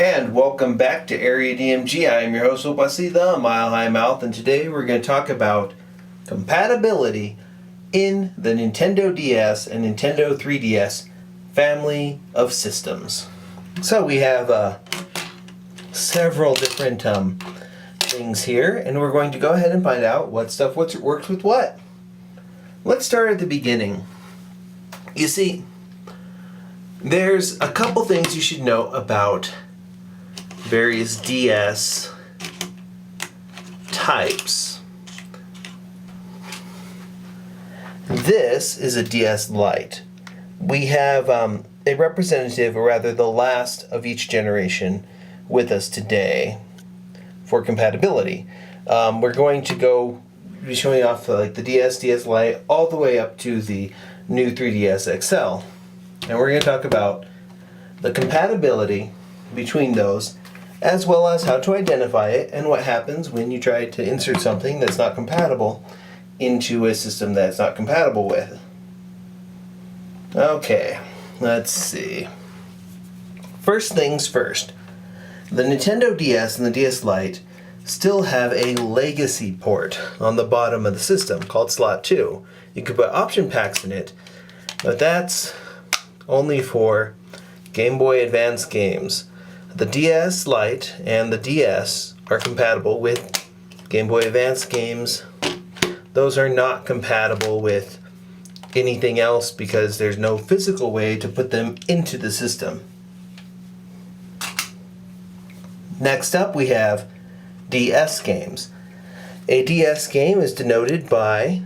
And welcome back to Area DMG. I am your host, Opasi, the Mile High Mouth, and today we're going to talk about compatibility in the Nintendo DS and Nintendo 3DS family of systems. So we have several different things here, and we're going to go ahead and find out what works with what. Let's start at the beginning. You see, there's a couple things you should know about various DS types. This is a DS Lite. We have a representative, or rather the last of each generation, with us today for compatibility. We're going to be showing off like the DS Lite, all the way up to the new 3DS XL. And we're going to talk about the compatibility between those, as well as how to identify it and what happens when you try to insert something that's not compatible into a system that's not compatible with. Okay, let's see. First things first. The Nintendo DS and the DS Lite still have a legacy port on the bottom of the system called Slot 2. You could put option packs in it, but that's only for Game Boy Advance games. The DS Lite and the DS are compatible with Game Boy Advance games. Those are not compatible with anything else because there's no physical way to put them into the system. Next up we have DS games. A DS game is denoted by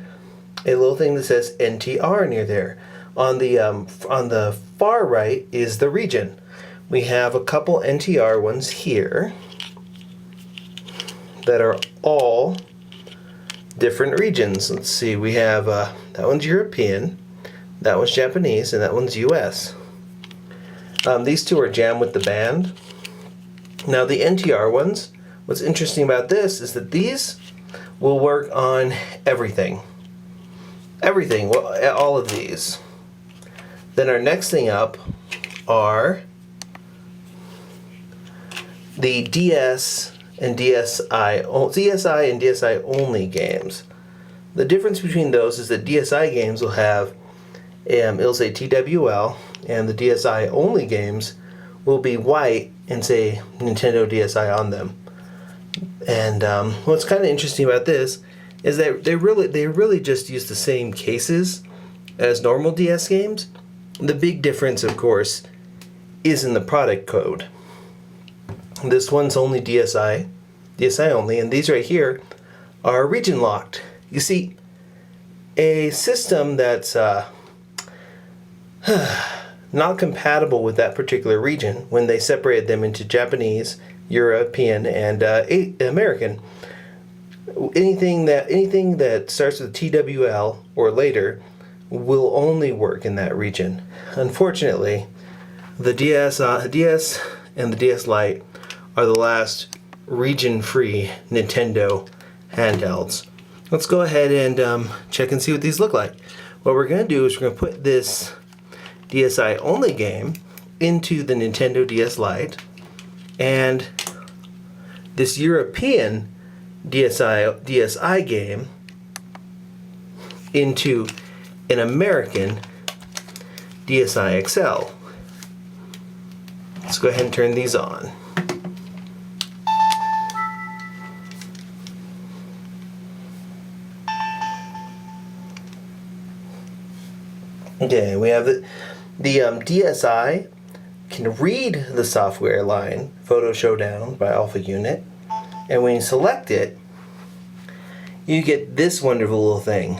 a little thing that says NTR near there. On the far right is the region. We have a couple NTR ones here that are all different regions. Let's see, we have that one's European, that one's Japanese, and that one's US. These two are jammed with the band. Now the NTR ones, what's interesting about this is that these will work on everything. Everything, well, all of these. Then our next thing up are the DS and DSi and DSi only games. The difference between those is that DSi games will have, it'll say TWL, and the DSi only games will be white and say Nintendo DSi on them. And what's kind of interesting about this is that they really just use the same cases as normal DS games. The big difference, of course, is in the product code. This one's only DSi only, and these right here are region locked. You see, a system that's not compatible with that particular region, when they separated them into Japanese, European, and American, anything that starts with TWL or later will only work in that region. Unfortunately, the DS and the DS Lite are the last region-free Nintendo handhelds. Let's go ahead and check and see what these look like. What we're going to do is we're going to put this DSi only game into the Nintendo DS Lite, and this European DSi game into an American DSi XL. Let's go ahead and turn these on. Okay, we have the DSi can read the software line Photo Showdown by Alpha Unit, and when you select it, you get this wonderful little thing.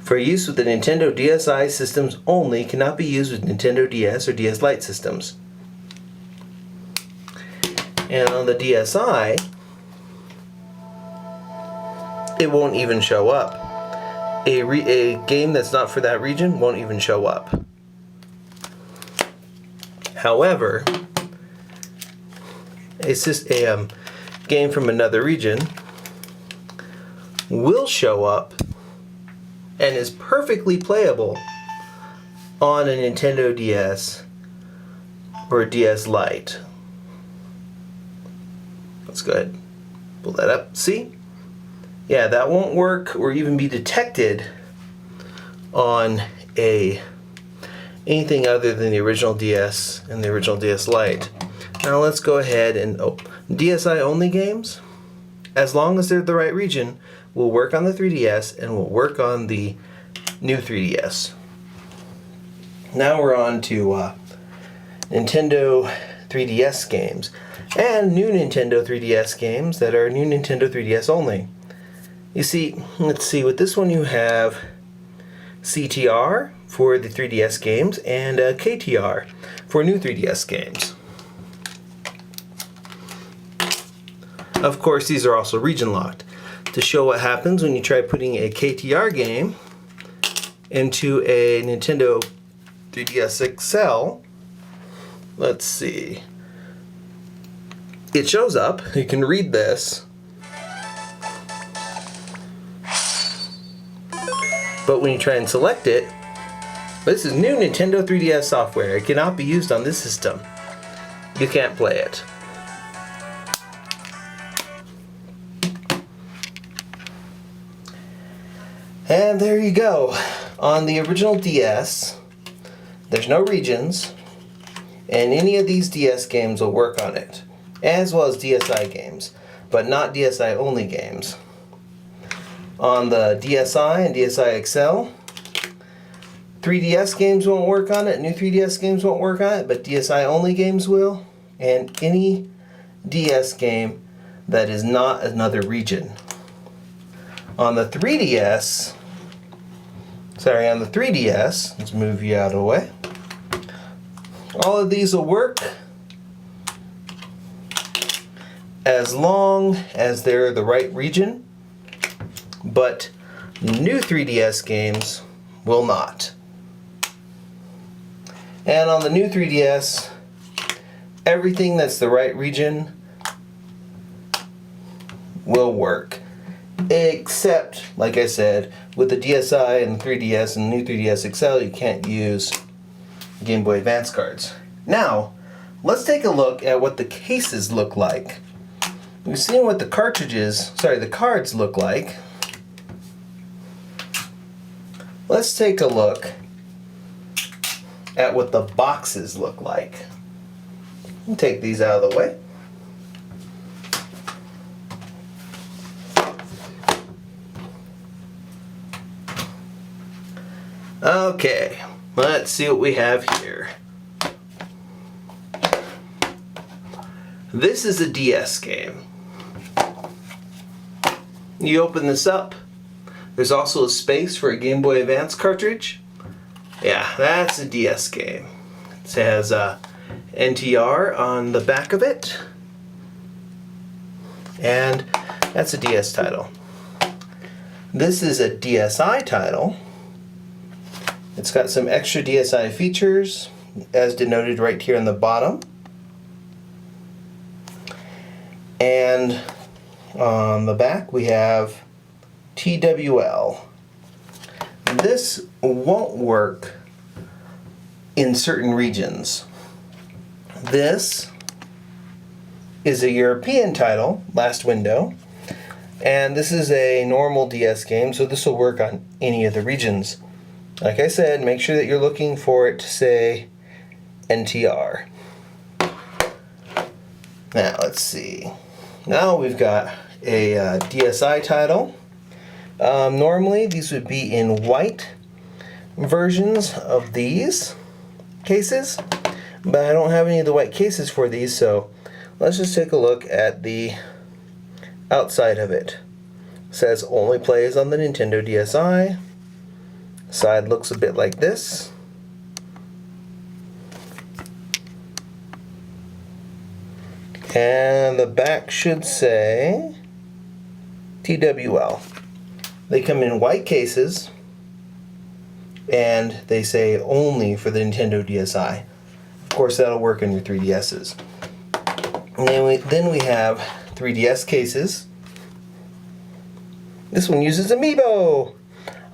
For use with the Nintendo DSi systems only, cannot be used with Nintendo DS or DS Lite systems. And on the DSi, it won't even show up. A game that's not for that region won't even show up. However, a game from another region will show up and is perfectly playable on a Nintendo DS or a DS Lite. Let's go ahead and pull that up. See? Yeah, that won't work or even be detected on anything other than the original DS and the original DS Lite. Now let's go ahead and DSi only games, as long as they're the right region, will work on the 3DS and will work on the new 3DS. Now we're on to Nintendo 3DS games and new Nintendo 3DS games that are new Nintendo 3DS only. You see, let's see, with this one you have CTR for the 3DS games and KTR for new 3DS games. Of course, these are also region locked. To show what happens when you try putting a KTR game into a Nintendo 3DS XL, let's see. It shows up. You can read this. But when you try and select it, this is new Nintendo 3DS software. It cannot be used on this system. You can't play it. And there you go. On the original DS, there's no regions, and any of these DS games will work on it, as well as DSi games, but not DSi only games. On the DSi and DSi XL, 3DS games won't work on it, new 3DS games won't work on it, but DSi only games will, and any DS game that is not another region. On the 3DS, let's move you out of the way. All of these will work as long as they're the right region, but new 3DS games will not. And on the new 3DS, everything that's the right region will work. Except, like I said, with the DSi and the 3DS and the new 3DS XL, you can't use Game Boy Advance cards. Now, let's take a look at what the cases look like. We've seen what the cards look like. Let's take a look at what the boxes look like. We'll take these out of the way. Okay, let's see what we have here. This is a DS game. You open this up. There's also a space for a Game Boy Advance cartridge. Yeah, that's a DS game. It has NTR on the back of it. And that's a DS title. This is a DSi title. It's got some extra DSi features, as denoted right here on the bottom. And on the back we have TWL. This won't work in certain regions. This is a European title, last window, and this is a normal DS game, so this will work on any of the regions. Like I said, make sure that you're looking for it to say NTR. Now, let's see. Now we've got a DSi title. Normally, these would be in white versions of these cases, but I don't have any of the white cases for these, so let's just take a look at the outside of it. It says only plays on the Nintendo DSi. Side looks a bit like this. And the back should say TWL. They come in white cases, and they say only for the Nintendo DSi. Of course, that'll work on your 3DSs. And then we have 3DS cases. This one uses Amiibo!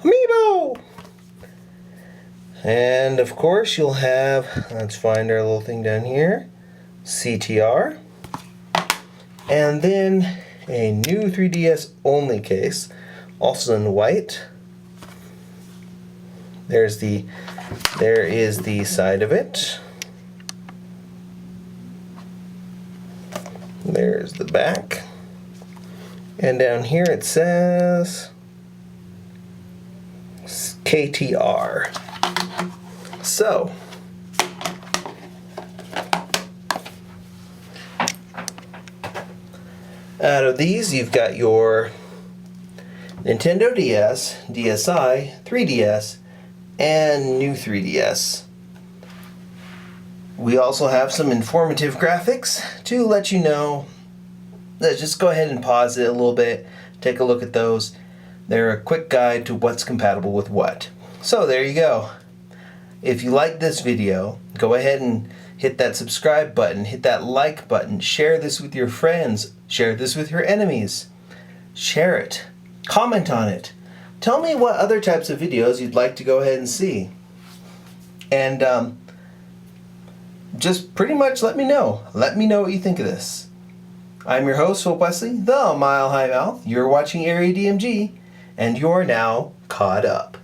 Amiibo! And of course you'll have, let's find our little thing down here, CTR. And then a new 3DS only case, also in white. There is the side of it. There's the back. And down here it says KTR. So, out of these, you've got your Nintendo DS, DSi, 3DS, and new 3DS. We also have some informative graphics to let you know. Let's just go ahead and pause it a little bit, take a look at those. They're a quick guide to what's compatible with what. So there you go. If you like this video, go ahead and hit that subscribe button, hit that like button, share this with your friends, share this with your enemies, share it, comment on it. Tell me what other types of videos you'd like to go ahead and see. And just pretty much let me know. Let me know what you think of this. I'm your host, Hope Wesley, the Mile High Mouth. You're watching Area DMG, and you're now caught up.